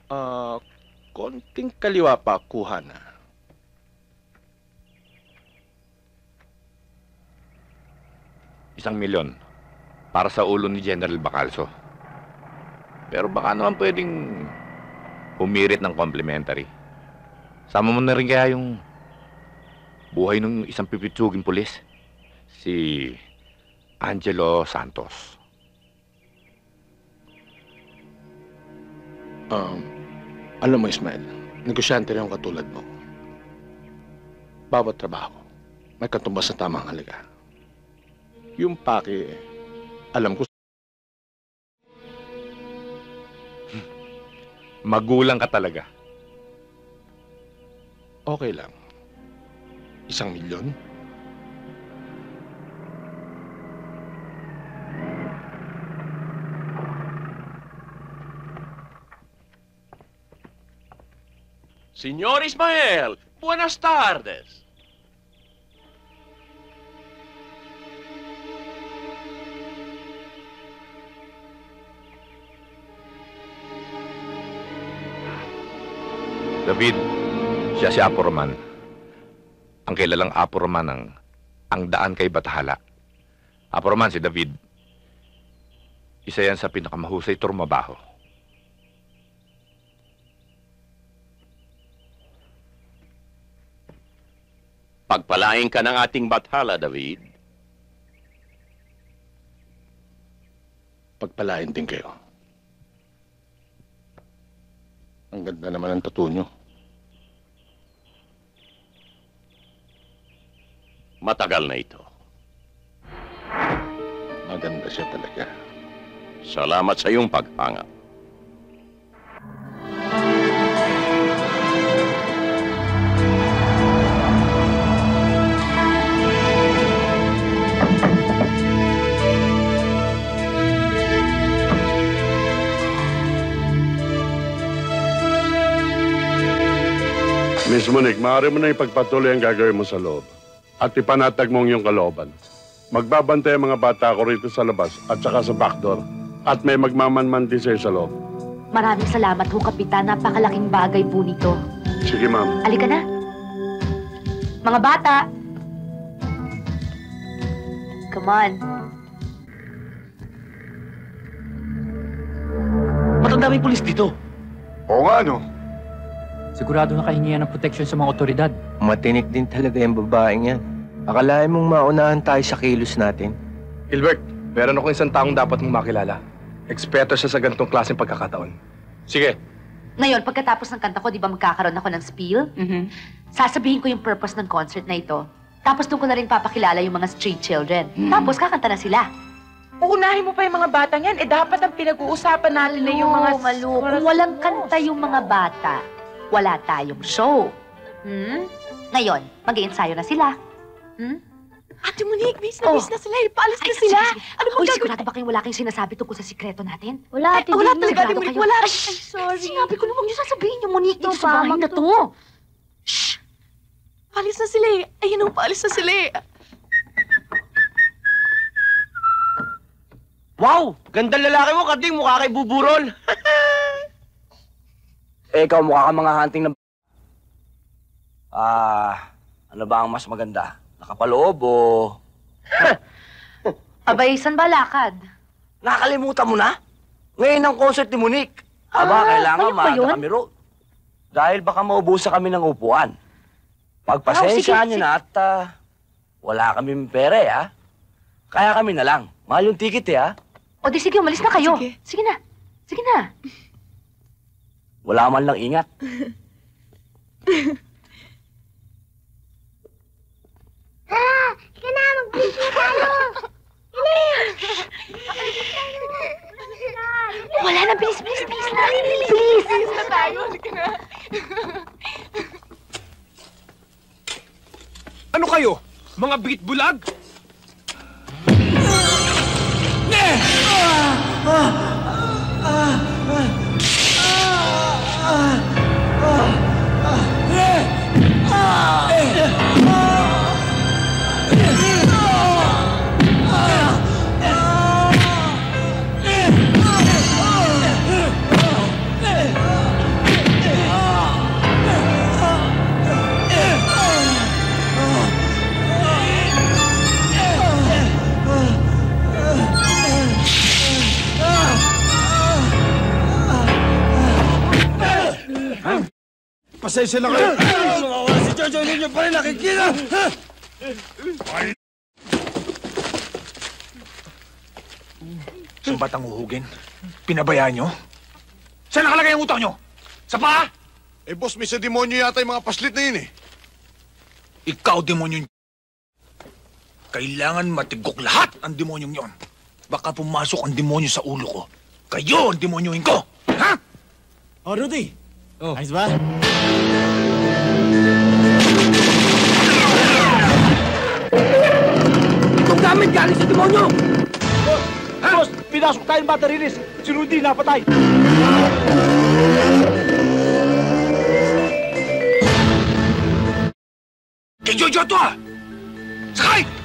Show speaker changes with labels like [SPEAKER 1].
[SPEAKER 1] Ah, konting kaliwa pa, kuha na.
[SPEAKER 2] ₱1,000,000 para sa ulo ni General Bacalso. Pero baka naman pwedeng humirit ng complimentary. Sama mo na rin kaya yung buhay ng isang pipitsuging pulis, si Angelo Santos.
[SPEAKER 1] Alam mo, Ismael, negosyante rin ang katulad mo. Bawat trabaho, may katumbas na tamang halaga. Yung paki, alam ko.
[SPEAKER 2] Magulang ka talaga.
[SPEAKER 1] Okay lang. ₱1,000,000?
[SPEAKER 3] Señor Ismael, buenas tardes.
[SPEAKER 2] David, siya si Apo Roman. Ang kilalang Apo Roman ang daan kay Batahala. Apo Roman, si David. Isa yan sa pinakamahusay turmabaho.
[SPEAKER 3] Pagpalain ka ng ating Bathala, David.
[SPEAKER 1] Pagpalain din kayo. Ang ganda naman ng tattoo nyo.
[SPEAKER 3] Matagal na ito.
[SPEAKER 1] Maganda siya talaga.
[SPEAKER 3] Salamat sa iyong paghanga.
[SPEAKER 4] Miss Monique, maaari mo na ipagpatuloy ang gagawin mo sa loob. At ipanatag mong iyong kalooban. Magbabantay ang mga bata ko rito sa labas at saka sa backdoor. At may magmamanman din sa'yo sa loob.
[SPEAKER 5] Maraming salamat ho, Kapitan. Napakalaking bagay po nito.
[SPEAKER 4] Sige, ma'am.
[SPEAKER 5] Halika na. Mga bata! Come on.
[SPEAKER 6] Matanda may pulis dito.
[SPEAKER 4] Oo nga, no?
[SPEAKER 7] Sigurado nakahingihan ng proteksyon sa mga otoridad.
[SPEAKER 6] Matinik din talaga yung babaeng yan. Akalain mong maunahan tayo sa kilos natin.
[SPEAKER 8] Gilbert, meron ako isang taong dapat mong makilala. Eksperto siya sa ganitong klaseng pagkakataon. Sige.
[SPEAKER 5] Ngayon, pagkatapos ng kanta ko, di ba magkakaroon ako ng spiel? Sasabihin ko yung purpose ng concert na ito. Tapos doon ko na rin papakilala yung mga street children. Tapos kakanta na sila.
[SPEAKER 9] Uunahin mo pa yung mga batang yan. Dapat ang pinag-uusapan natin na yung mga...
[SPEAKER 5] Malu, kung walang kanta yung mga bata, wala tayong show. Ngayon, mag-iensayo na sila.
[SPEAKER 9] Ate Monique, bis na sila. Paalis na sila. Ano
[SPEAKER 5] Uy, sigurado ba kayong wala kayong sinasabi tungkol sa sikreto natin?
[SPEAKER 9] Wala, Ate Wala talaga, Ate Monique. Wala.
[SPEAKER 5] Ay, sorry. Sinabi ko na huwag niyo sasabihin yung Monique dito sa bahay na to. Shh!
[SPEAKER 9] Paalis na sila eh. Ayun, paalis na sila eh.
[SPEAKER 6] Wow! Gandang lalaki mo, Kading. Mukha kay Buburol. Ikaw, mukha ka mga hunting na... ano ba ang mas maganda? Nakapaloob o...
[SPEAKER 5] Abay, saan ba lakad?
[SPEAKER 6] Nakakalimutan mo na? Ngayon ang concert ni Monique. Kailangan
[SPEAKER 5] ngayon ba
[SPEAKER 6] maaga
[SPEAKER 5] yun?
[SPEAKER 6] kami road. Dahil baka maubusan kami ng upuan. Pagpasensyahan niyo na at wala kaming pera eh, ha? Kaya kami na lang. Mahal yung ticket eh, ha?
[SPEAKER 5] O di sige, umalis na kayo. Sige na. Sige na.
[SPEAKER 6] Wala man lang ingat.
[SPEAKER 10] Ika na, mag-bilis na tayo!
[SPEAKER 5] Wala na, bilis na. Bilis!
[SPEAKER 9] Bilis na tayo. Halika na.
[SPEAKER 8] Ano kayo? Mga bitbulag?
[SPEAKER 11] Pasensya na kayo. Mawawala si Jojo, hindi niyo pa rin nakikita.
[SPEAKER 12] Saan ba't ang uhugin? Pinabayaan nyo? Saan nakalagay ang utang nyo? Sa paa?
[SPEAKER 11] Eh, boss, may sa demonyo yata yung mga paslit na yun eh.
[SPEAKER 12] Ikaw, demonyo. Kailangan matigok lahat ang demonyong yon. Baka pumasok ang demonyo sa ulo ko. Kayo ang demonyohin ko! Ha?
[SPEAKER 11] Oh, Rudy. Ayos ba?
[SPEAKER 6] Itong gamit galing sa demonyo!
[SPEAKER 11] Boss, pinasok tayong batterilis. Si Rudy napatay.
[SPEAKER 12] Kay Jojo to ah! Sakay!